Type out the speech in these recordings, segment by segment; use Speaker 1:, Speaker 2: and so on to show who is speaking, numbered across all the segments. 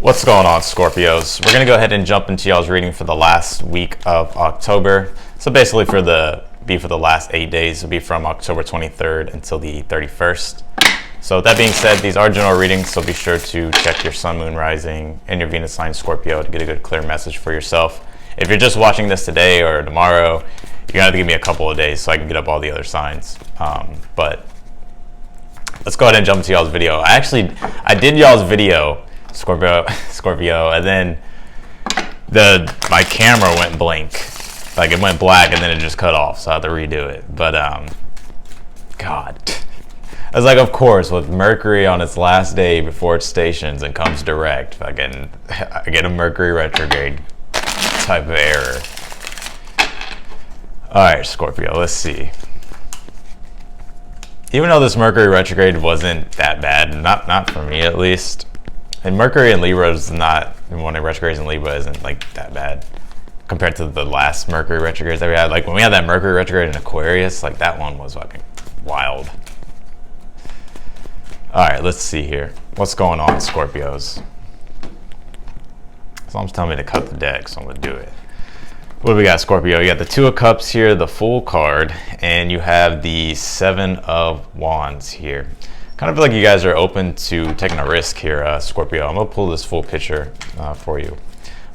Speaker 1: What's going on, Scorpios? We're going to go ahead and jump into y'all's reading for the last week of October. So basically for the last 8 days. It'll be from October 23rd until the 31st. So with that being said, these are general readings, so be sure to check your sun, moon, rising, and your Venus sign Scorpio to get a good clear message for yourself. If you're just watching this today or tomorrow, you're going to have to give me a couple of days so I can get up all the other signs. But let's go ahead and jump into y'all's video. I did y'all's video, Scorpio, and then my camera went blank. Like, it went black and then it just cut off, so I had to redo it. But God, I was like, of course, with Mercury on its last day before it stations and comes direct, I get a Mercury retrograde type of error. All right, Scorpio, let's see. Even though this Mercury retrograde wasn't that bad, not for me at least, and Mercury in Libra is not, when it retrogrades in Libra isn't like that bad compared to the last Mercury retrogrades that we had. Like when we had that Mercury retrograde in Aquarius, like that one was fucking wild. All right, let's see here. What's going on, Scorpios? Someone's telling me to cut the deck, so I'm gonna do it. What do we got, Scorpio? You got the Two of Cups here, the Fool card, and you have the Seven of Wands here. Kind of feel like you guys are open to taking a risk here, Scorpio. I'm gonna pull this full picture for you.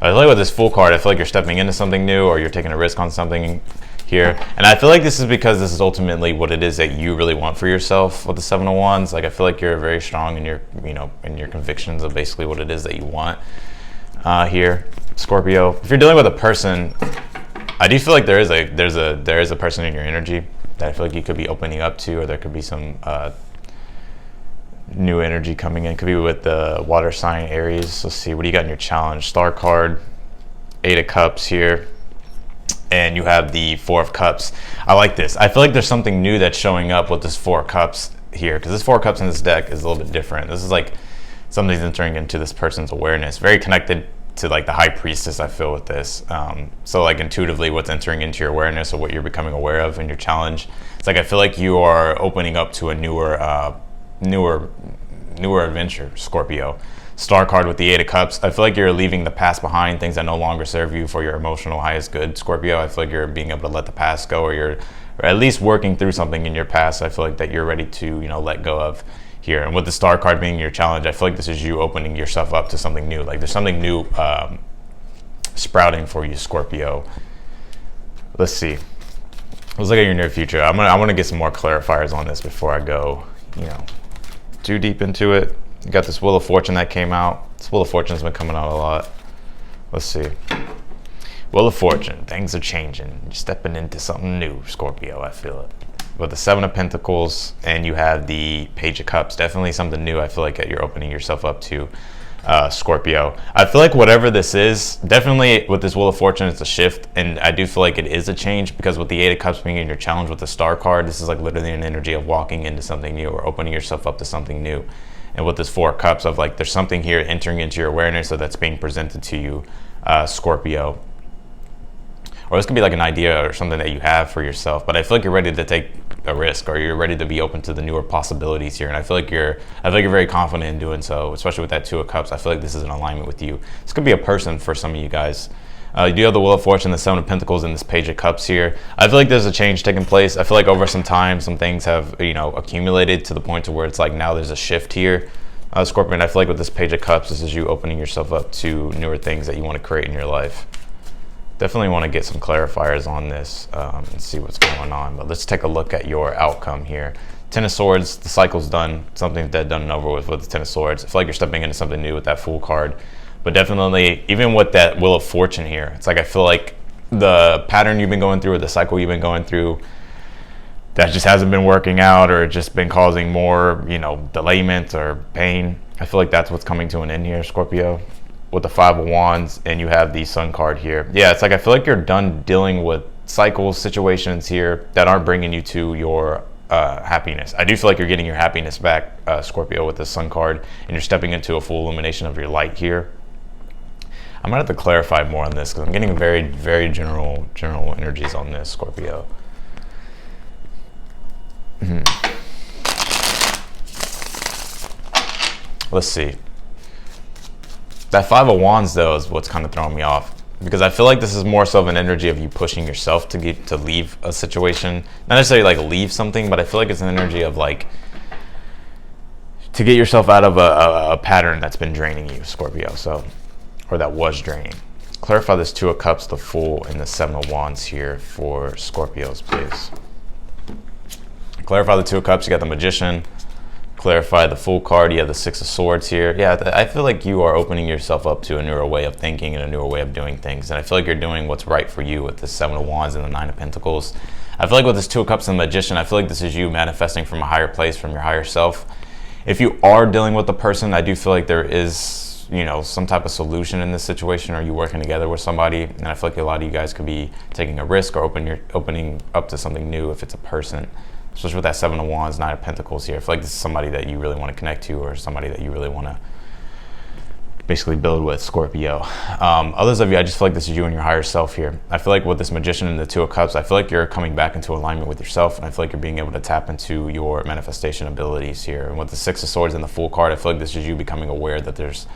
Speaker 1: I feel like with this Fool card, I feel like you're stepping into something new or you're taking a risk on something here. And I feel like this is because this is ultimately what it is that you really want for yourself with the Seven of Wands. Like, I feel like you're very strong in your, in your convictions of basically what it is that you want here, Scorpio. If you're dealing with a person, I do feel like there is a person in your energy that I feel like you could be opening up to, or there could be some new energy coming in. Could be with the water sign Aries. Let's see, what do you got in your challenge? Star card, Eight of Cups here, and you have the Four of Cups. I like this. I feel like there's something new that's showing up with this Four of Cups here, because this Four of Cups in this deck is a little bit different. This is like something's entering into this person's awareness, very connected to like the High Priestess, I feel, with this. So like intuitively what's entering into your awareness or what you're becoming aware of in your challenge, it's like I feel like you are opening up to a newer adventure, Scorpio. Star card with the Eight of Cups. I feel like you're leaving the past behind, things that no longer serve you for your emotional highest good, Scorpio. I feel like you're being able to let the past go, or at least working through something in your past. I feel like that you're ready to, let go of here. And with the Star card being your challenge, I feel like this is you opening yourself up to something new. Like there's something new sprouting for you, Scorpio. Let's see. Let's look at your near future. I want to get some more clarifiers on this before I go, too deep into it. You got this Wheel of Fortune that came out. This Wheel of Fortune's been coming out a lot. Let's see. Wheel of Fortune. Things are changing. You're stepping into something new, Scorpio. I feel it. With the Seven of Pentacles, and you have the Page of Cups. Definitely something new. I feel like that you're opening yourself up to, Scorpio. I feel like whatever this is, definitely with this Wheel of Fortune, it's a shift, and I do feel like it is a change, because with the Eight of Cups being in your challenge with the Star card, this is like literally an energy of walking into something new or opening yourself up to something new. And with this Four of Cups, of like there's something here entering into your awareness, so that's being presented to you, Scorpio. Or this could be like an idea or something that you have for yourself, but I feel like you're ready to take a risk, or you're ready to be open to the newer possibilities here. And I feel like you're very confident in doing so, especially with that Two of Cups. I feel like this is in alignment with you. This could be a person for some of you guys. You do have the Wheel of Fortune, the Seven of Pentacles, and this Page of Cups here. I feel like there's a change taking place. I feel like over some time, some things have, accumulated to the point to where it's like now there's a shift here, Scorpion. I feel like with this Page of Cups, this is you opening yourself up to newer things that you want to create in your life. Definitely want to get some clarifiers on this and see what's going on. But let's take a look at your outcome here. Ten of Swords, the cycle's done. Something's done and over with the Ten of Swords. I feel like you're stepping into something new with that Fool card. But definitely, even with that Wheel of Fortune here, it's like I feel like the pattern you've been going through, or the cycle you've been going through, that just hasn't been working out, or just been causing more, delayment or pain. I feel like that's what's coming to an end here, Scorpio. With the Five of Wands, and you have the Sun card here. Yeah, it's like I feel like you're done dealing with cycles, situations here that aren't bringing you to your happiness. I do feel like you're getting your happiness back, Scorpio, with the Sun card, and you're stepping into a full illumination of your light here. I'm gonna have to clarify more on this, because I'm getting very, very general energies on this, Scorpio. Let's see. That Five of Wands, though, is what's kind of throwing me off, because I feel like this is more so of an energy of you pushing yourself to leave a situation. Not necessarily like leave something, but I feel like it's an energy of like to get yourself out of a pattern that's been draining you, Scorpio. So, or that was draining. Clarify this Two of Cups, the Fool, and the Seven of Wands here for Scorpios, please. Clarify the Two of Cups. You got the Magician. Clarify the Fool card. You have the Six of Swords here. Yeah, I feel like you are opening yourself up to a newer way of thinking and a newer way of doing things. And I feel like you're doing what's right for you with the Seven of Wands and the Nine of Pentacles. I feel like with this Two of Cups and the Magician, I feel like this is you manifesting from a higher place, from your higher self. If you are dealing with the person, I do feel like there is, you know, some type of solution in this situation, or you working together with somebody. And I feel like a lot of you guys could be taking a risk or opening up to something new if it's a person. Especially with that Seven of Wands, Nine of Pentacles here. I feel like this is somebody that you really want to connect to, or somebody that you really want to basically build with, Scorpio. Others of you, I just feel like this is you and your higher self here. I feel like with this Magician and the Two of Cups, I feel like you're coming back into alignment with yourself, and I feel like you're being able to tap into your manifestation abilities here. And with the Six of Swords and the Fool card, I feel like this is you becoming aware that there's,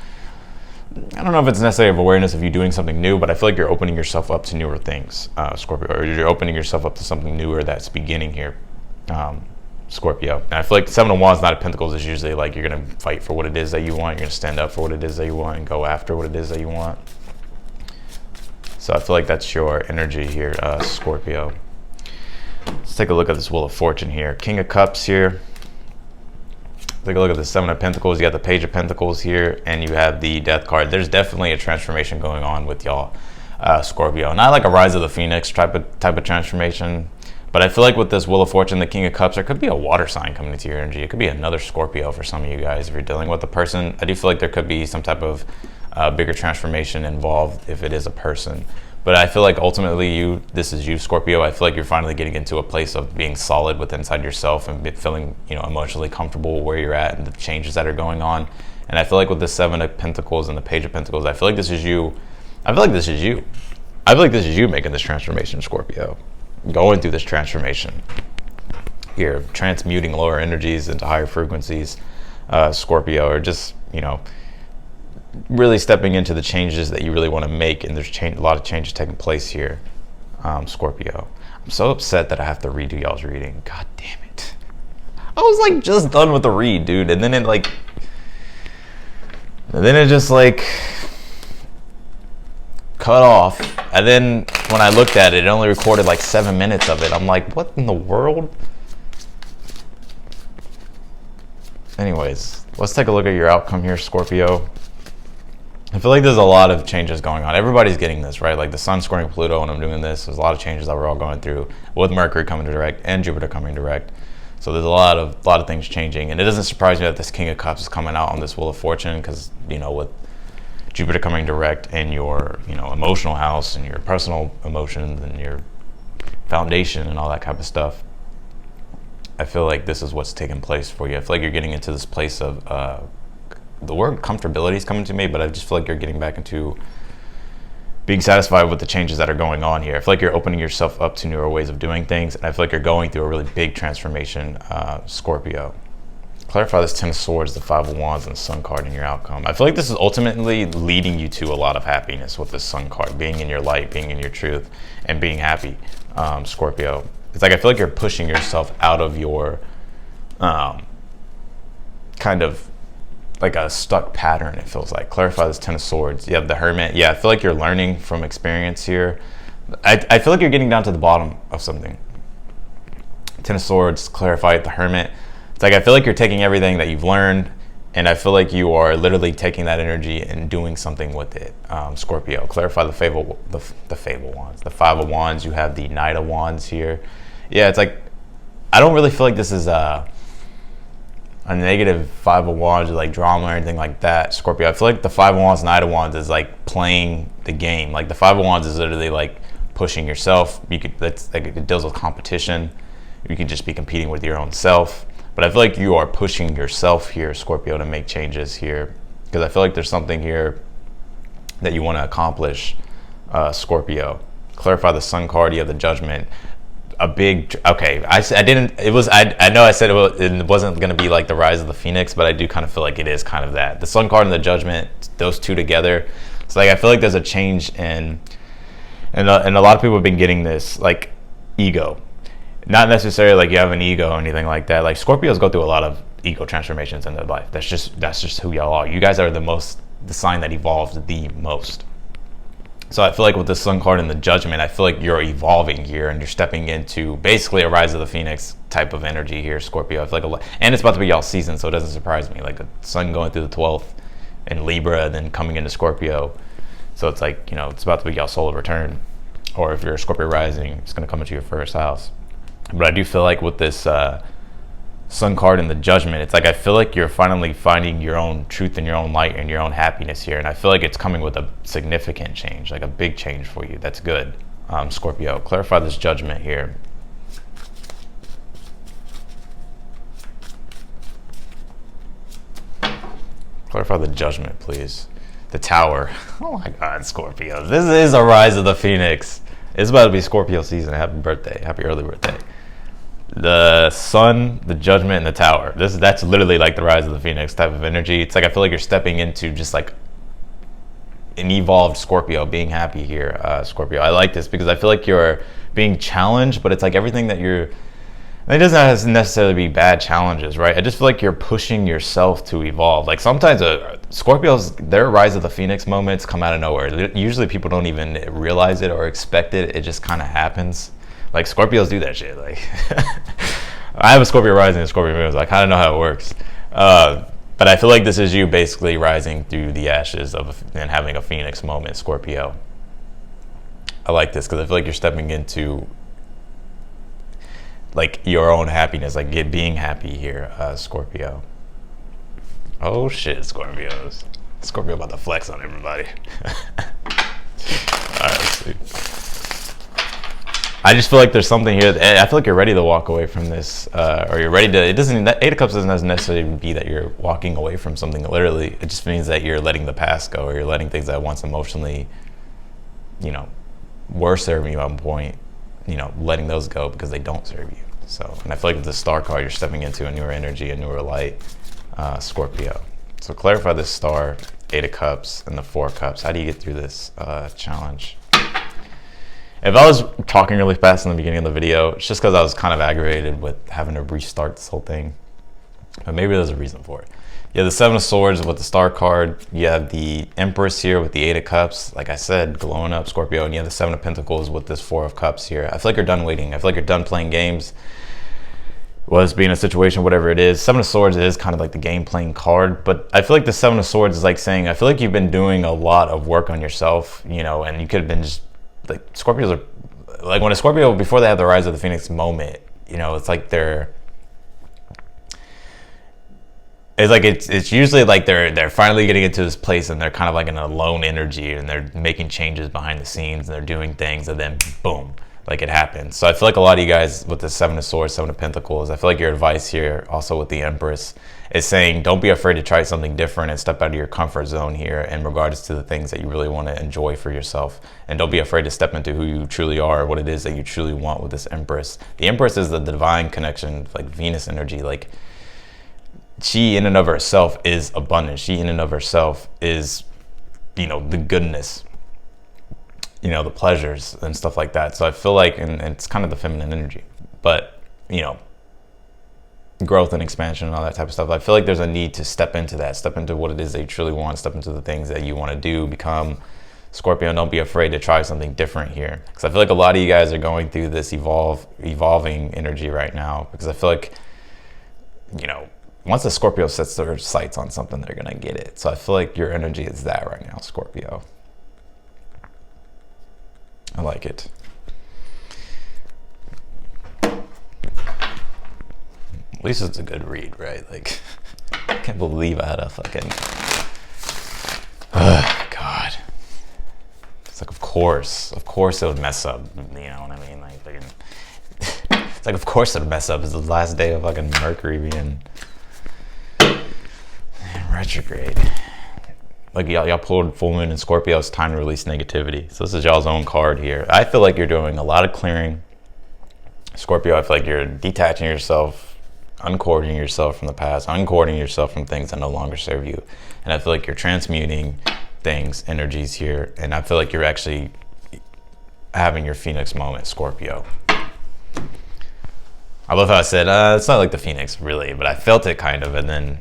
Speaker 1: I don't know if it's necessarily of awareness of you doing something new, but I feel like you're opening yourself up to newer things, Scorpio, or you're opening yourself up to something newer that's beginning here. Scorpio. And I feel like the Seven of Wands, Nine of Pentacles is usually like you're going to fight for what it is that you want. You're going to stand up for what it is that you want and go after what it is that you want. So I feel like that's your energy here, Scorpio. Let's take a look at this Wheel of Fortune here. King of Cups here. Take a look at the Seven of Pentacles. You got the Page of Pentacles here, and you have the Death card. There's definitely a transformation going on with y'all, Scorpio. Not like a Rise of the Phoenix type of transformation. But I feel like with this Wheel of Fortune, the King of Cups, there could be a water sign coming into your energy. It could be another Scorpio for some of you guys. If you're dealing with a person, I do feel like there could be some type of bigger transformation involved if it is a person. But I feel like ultimately this is you, Scorpio. I feel like you're finally getting into a place of being solid with inside yourself and feeling, you know, emotionally comfortable where you're at and the changes that are going on. And I feel like with the Seven of Pentacles and the Page of Pentacles, I feel like this is you. I feel like this is you. I feel like this is you making this transformation, Scorpio. Going through this transformation here, transmuting lower energies into higher frequencies, Scorpio, or just, you know, really stepping into the changes that you really want to make. And there's a lot of changes taking place here, Scorpio. I'm so upset that I have to redo y'all's reading. God damn it. I was like just done with the read, dude. And then it just like cut off. And then when I looked at it, it only recorded like 7 minutes of it. I'm like, what in the world? Anyways, let's take a look at your outcome here, Scorpio. I feel like there's a lot of changes going on. Everybody's getting this, right? Like the Sun squaring Pluto when I'm doing this. There's a lot of changes that we're all going through with Mercury coming direct and Jupiter coming direct. So there's a lot of things changing. And it doesn't surprise me that this King of Cups is coming out on this Wheel of Fortune, because, you know, with Jupiter coming direct in your, you know, emotional house and your personal emotions and your foundation and all that type of stuff, I feel like this is what's taking place for you. I feel like you're getting into this place of, the word comfortability is coming to me, but I just feel like you're getting back into being satisfied with the changes that are going on here. I feel like you're opening yourself up to newer ways of doing things, and I feel like you're going through a really big transformation, Scorpio. Clarify this Ten of Swords, the Five of Wands, and the Sun card in your outcome. I feel like this is ultimately leading you to a lot of happiness with this Sun card, being in your light, being in your truth, and being happy, Scorpio. It's like I feel like you're pushing yourself out of your kind of like a stuck pattern, it feels like. Clarify this Ten of Swords. You have the Hermit. Yeah, I feel like you're learning from experience here. I feel like you're getting down to the bottom of something. Ten of Swords, clarify it, the Hermit. It's like I feel like you're taking everything that you've learned, and I feel like you are literally taking that energy and doing something with it, Scorpio. Clarify the Fable Wands. The Five of Wands, you have the Knight of Wands here. Yeah, it's like, I don't really feel like this is a negative Five of Wands or like drama or anything like that, Scorpio. I feel like the Five of Wands, Knight of Wands is like playing the game. Like the Five of Wands is literally like pushing yourself. That's like, it deals with competition. You can just be competing with your own self. But I feel like you are pushing yourself here, Scorpio, to make changes here, because I feel like there's something here that you want to accomplish, Scorpio. Clarify the Sun card. You have the Judgment. a big, okay, I didn't, it was, I know I said it wasn't going to be like the Rise of the Phoenix, but I do kind of feel like it is kind of that. The Sun card and the Judgment, those two together. It's like, I feel like there's a change in, and a lot of people have been getting this, like, ego. Not necessarily like you have an ego or anything like that. Like, Scorpios go through a lot of ego transformations in their life. That's just who y'all are. You guys are the sign that evolves the most. So I feel like with the Sun card and the Judgment, I feel like you're evolving here and you're stepping into basically a Rise of the Phoenix type of energy here, Scorpio. I feel like and it's about to be y'all season, so it doesn't surprise me. Like the Sun going through the 12th in Libra, and then coming into Scorpio. So it's like, you know, it's about to be y'all solar return. Or if you're a Scorpio rising, it's going to come into your first house. But I do feel like with this Sun card and the Judgment, it's like I feel like you're finally finding your own truth and your own light and your own happiness here, and I feel like it's coming with a significant change, like a big change for you. That's good. Scorpio, clarify this Judgment here. Clarify the Judgment, please. The Tower. Oh my God, Scorpio, this is a Rise of the Phoenix. It's about to be Scorpio season. Happy birthday, happy early birthday. The Sun, the Judgment, and the Tower. That's literally like the Rise of the Phoenix type of energy. It's like I feel like you're stepping into just like an evolved Scorpio, being happy here, Scorpio. I like this because I feel like you're being challenged, but it's like everything that you're. It doesn't necessarily be bad challenges, right? I just feel like you're pushing yourself to evolve. Like sometimes Scorpios, their Rise of the Phoenix moments come out of nowhere. Usually people don't even realize it or expect it. It just kind of happens. Like Scorpios do that shit. Like I have a Scorpio rising and Scorpio moon. I kind of know how it works. But I feel like this is you basically rising through the ashes and having a Phoenix moment, Scorpio. I like this because I feel like you're stepping into like your own happiness, like being happy here, Scorpio. Oh shit, Scorpios. Scorpio about to flex on everybody. All right, let's see. I just feel like there's something here. I feel like you're ready to walk away from this, or you're ready to. It doesn't. That Eight of Cups doesn't necessarily be that you're walking away from something. Literally, it just means that you're letting the past go, or you're letting things that once emotionally, you know, were serving you on point, you know, letting those go because they don't serve you. So, and I feel like with the Star card, you're stepping into a newer energy, a newer light, Scorpio. So clarify this Star, Eight of Cups, and the Four of Cups. How do you get through this challenge? If I was talking really fast in the beginning of the video, it's just because I was kind of aggravated with having to restart this whole thing. But maybe there's a reason for it. You have the Seven of Swords with the Star card. You have the Empress here with the Eight of Cups. Like I said, glowing up, Scorpio. And you have the Seven of Pentacles with this Four of Cups here. I feel like you're done waiting. I feel like you're done playing games. Was being a situation, whatever it is. Seven of Swords is kind of like the game playing card. But I feel like the Seven of Swords is like saying, I feel like you've been doing a lot of work on yourself, you know, and you could have been just like Scorpios are like when a Scorpio before they have the Rise of the Phoenix moment, you know, it's like it's usually like they're finally getting into this place and they're kind of like in a lone energy and they're making changes behind the scenes and they're doing things and then boom, like it happens. So I feel like a lot of you guys with the Seven of Swords, Seven of Pentacles, I feel like your advice here also with the Empress is saying don't be afraid to try something different and step out of your comfort zone here in regards to the things that you really want to enjoy for yourself. And don't be afraid to step into who you truly are, what it is that you truly want with this Empress. The Empress is the divine connection, like Venus energy. Like she in and of herself is abundant. She in and of herself is, you know, the goodness, you know, the pleasures and stuff like that. So I feel like, and it's kind of the feminine energy, but, you know, growth and expansion and all that type of stuff. I feel like there's a need to step into that, step into what it is that you truly want, step into the things that you want to do, become Scorpio. Don't be afraid to try something different here. Because I feel like a lot of you guys are going through this evolving energy right now. Because I feel like, you know, once a Scorpio sets their sights on something, they're going to get it. So I feel like your energy is that right now, Scorpio. I like it. At least it's a good read, right? Like, I can't believe I had a fucking, God. It's like, of course it would mess up, you know what I mean? Like, fucking, it's like, of course it would mess up. It's the last day of fucking Mercury being retrograde. Like, y'all pulled full moon in Scorpio, it's time to release negativity. So this is y'all's own card here. I feel like you're doing a lot of clearing. Scorpio, I feel like you're detaching yourself, uncording yourself from the past, uncording yourself from things that no longer serve you. And I feel like you're transmuting things, energies here. And I feel like you're actually having your Phoenix moment, Scorpio. I love how I said, it's not like the Phoenix really, but I felt it kind of, and then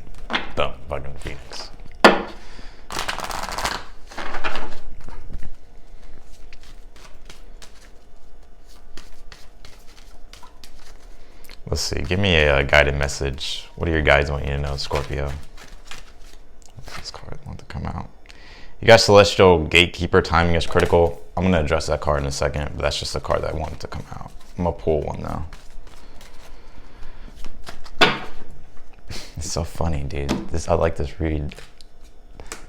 Speaker 1: boom, fucking Phoenix. Let's see, give me a guided message. What do your guides want you to know, Scorpio? What's this card want to come out? You got Celestial Gatekeeper, timing is critical. I'm gonna address that card in a second, but that's just the card that I wanted to come out. I'm gonna pull one though. It's so funny, dude. I like this read.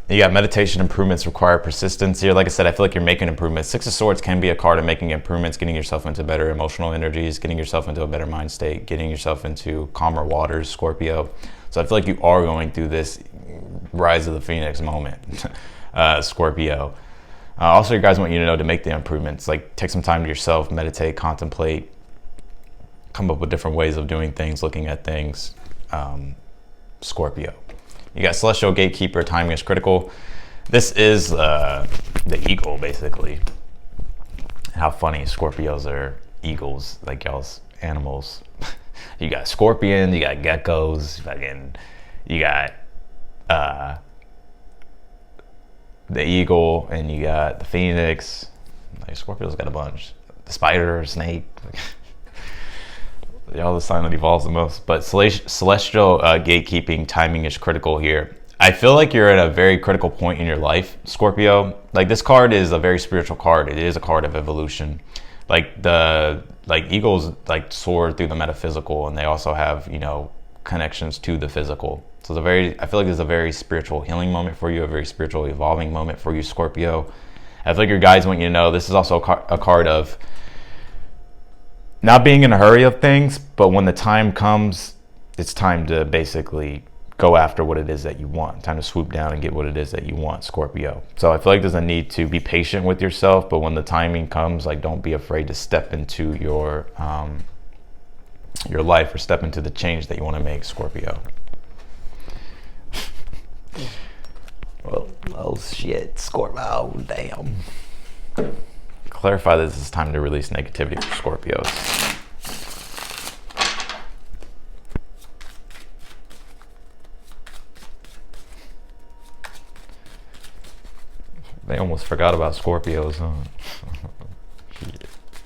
Speaker 1: You got meditation improvements require persistence here. Like I said, I feel like you're making improvements. Six of Swords can be a card of making improvements, getting yourself into better emotional energies, getting yourself into a better mind state, getting yourself into calmer waters, Scorpio. So I feel like you are going through this rise of the Phoenix moment, Scorpio. Also, you guys want you to know to make the improvements. Like take some time to yourself, meditate, contemplate, come up with different ways of doing things, looking at things, Scorpio. You got Celestial Gatekeeper, timing is critical. This is the eagle, basically. How funny, Scorpios are eagles, like y'all's animals. You got scorpions, you got geckos, fucking, you got the eagle, and you got the phoenix. Like Scorpios got a bunch. The spider, snake. Y'all the sign that evolves the most. But celestial gatekeeping, timing is critical here. I feel like you're at a very critical point in your life, Scorpio. Like this card is a very spiritual card. It is a card of evolution. Like eagles like soar through the metaphysical, and they also have, you know, connections to the physical. So I feel like it's a very spiritual healing moment for you, a very spiritual evolving moment for you, Scorpio. I feel like your guides want you to know this is also a card of not being in a hurry of things, but when the time comes, it's time to basically go after what it is that you want. Time to swoop down and get what it is that you want, Scorpio. So I feel like there's a need to be patient with yourself, but when the timing comes, like don't be afraid to step into your life or step into the change that you want to make, Scorpio. Well, oh shit, Scorpio, damn. Clarify this is time to release negativity for Scorpios. They almost forgot about Scorpios, huh?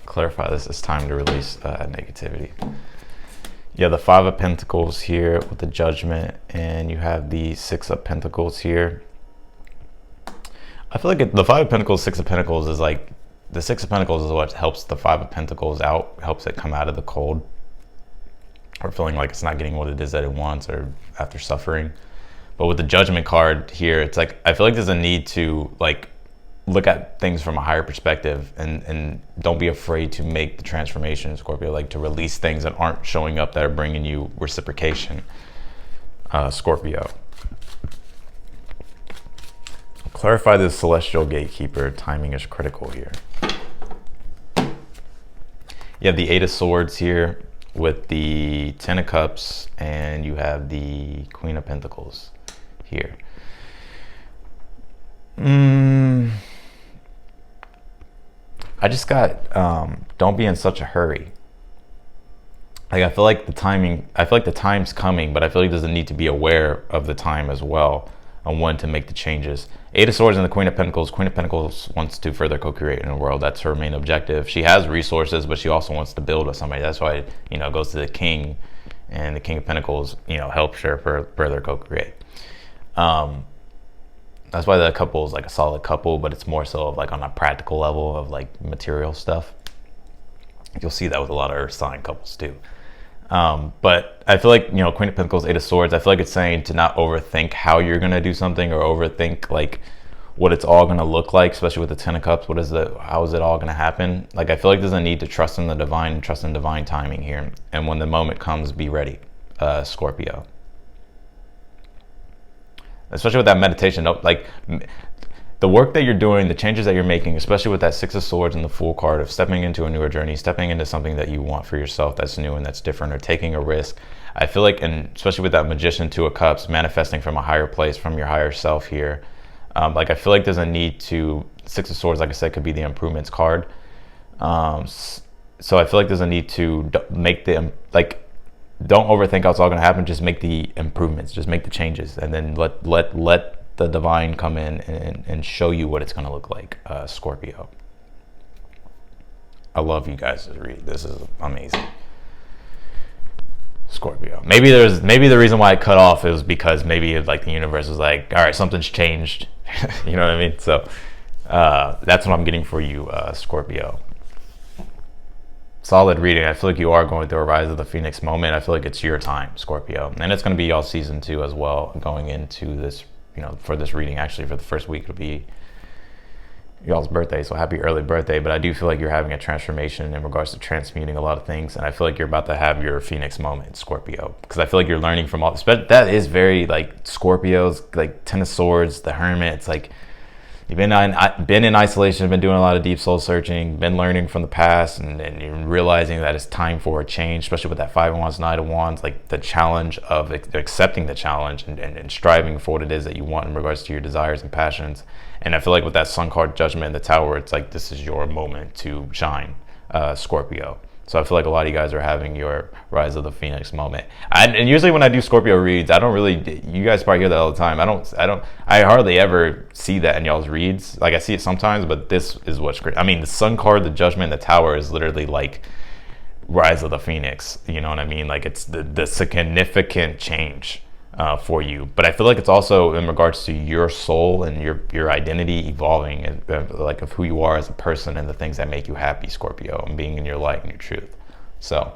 Speaker 1: Clarify this is time to release negativity. You have the Five of Pentacles here with the Judgment, and you have the Six of Pentacles here. I feel like the Five of Pentacles, Six of Pentacles is like, the Six of Pentacles is what helps the Five of Pentacles out, helps it come out of the cold, or feeling like it's not getting what it is that it wants, or after suffering. But with the Judgment card here, it's like, I feel like there's a need to like look at things from a higher perspective, and don't be afraid to make the transformation, Scorpio, like to release things that aren't showing up that are bringing you reciprocation, Scorpio. Clarify this Celestial Gatekeeper, timing is critical here. You have the Eight of Swords here with the Ten of Cups, and you have the Queen of Pentacles here. I just got, don't be in such a hurry. Like I feel like the time's coming, but I feel like there's a need to be aware of the time as well on when to make the changes. Eight of Swords and the Queen of Pentacles. Queen of Pentacles wants to further co-create in the world. That's her main objective. She has resources, but she also wants to build with somebody. That's why, you know, it goes to the King, and the King of Pentacles, you know, helps her further co-create. That's why the couple is like a solid couple, but it's more so of like on a practical level of like material stuff. You'll see that with a lot of Earth sign couples too. But I feel like, you know, Queen of Pentacles, Eight of Swords, I feel like it's saying to not overthink how you're going to do something, or overthink like what it's all going to look like, especially with the Ten of Cups. How is it all going to happen? Like, I feel like there's a need to trust in the divine and trust in divine timing here. And when the moment comes, be ready, Scorpio. Especially with that meditation, like the work that you're doing, the changes that you're making, especially with that Six of Swords and the Fool card of stepping into a newer journey, stepping into something that you want for yourself that's new and that's different, or taking a risk. I feel like, and especially with that Magician, Two of Cups, manifesting from a higher place, from your higher self here. Like I feel like there's a need to, Six of Swords, like I said, could be the improvements card. So I feel like there's a need to make the, like, don't overthink how it's all going to happen. Just make the improvements, just make the changes, and then let the divine come in and show you what it's going to look like, Scorpio. I love you guys to read. This is amazing. Scorpio. Maybe the reason why I cut off is because maybe like the universe was like, all right, something's changed. You know what I mean? So that's what I'm getting for you, Scorpio. Solid reading. I feel like you are going through a Rise of the Phoenix moment. I feel like it's your time, Scorpio. And it's going to be y'all season 2 as well, going into this, you know, for this reading. Actually, for the first week, it'll be y'all's birthday, so happy early birthday. But I do feel like you're having a transformation in regards to transmuting a lot of things, and I feel like you're about to have your Phoenix moment, Scorpio, because I feel like you're learning from all this. But that is very like Scorpios, like Ten of Swords, the Hermit. It's like you've been in isolation, been doing a lot of deep soul searching, been learning from the past, and you're realizing that it's time for a change, especially with that Five of Wands, Knight of Wands, like the challenge of accepting the challenge and striving for what it is that you want in regards to your desires and passions. And I feel like with that Sun card, Judgment, and the Tower, it's like this is your moment to shine, Scorpio. So I feel like a lot of you guys are having your Rise of the Phoenix moment. And usually when I do Scorpio reads, I don't really, you guys probably hear that all the time. I hardly ever see that in y'all's reads. Like I see it sometimes, but this is what's great. I mean, the Sun card, the Judgment, the Tower is literally like Rise of the Phoenix. You know what I mean? Like it's the significant change for you. But I feel like it's also in regards to your soul and your identity evolving, and like of who you are as a person and the things that make you happy, Scorpio, and being in your light and your truth. So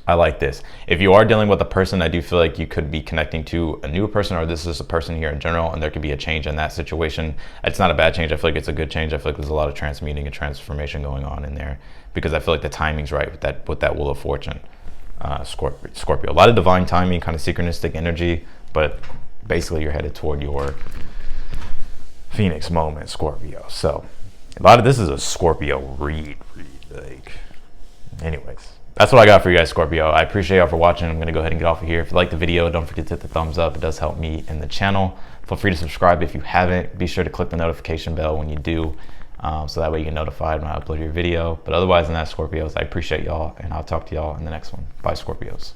Speaker 1: I like this. If you are dealing with a person, I do feel like you could be connecting to a new person, or this is a person here in general, and there could be a change in that situation. It's not a bad change. I feel like it's a good change. I feel like there's a lot of transmuting and transformation going on in there, because I feel like the timing's right with that Wheel of Fortune. Scorpio, a lot of divine timing, kind of synchronistic energy, but basically you're headed toward your Phoenix moment, Scorpio. So a lot of this is a Scorpio read like, anyways, that's what I got for you guys, Scorpio. I appreciate y'all for watching. I'm gonna go ahead and get off of here. If you like the video, don't forget to hit the thumbs up. It does help me and the channel. Feel free to subscribe if you haven't. Be sure to click the notification bell when you do, so that way you get notified when I upload your video. But otherwise than that, Scorpios, I appreciate y'all, and I'll talk to y'all in the next one. Bye, Scorpios.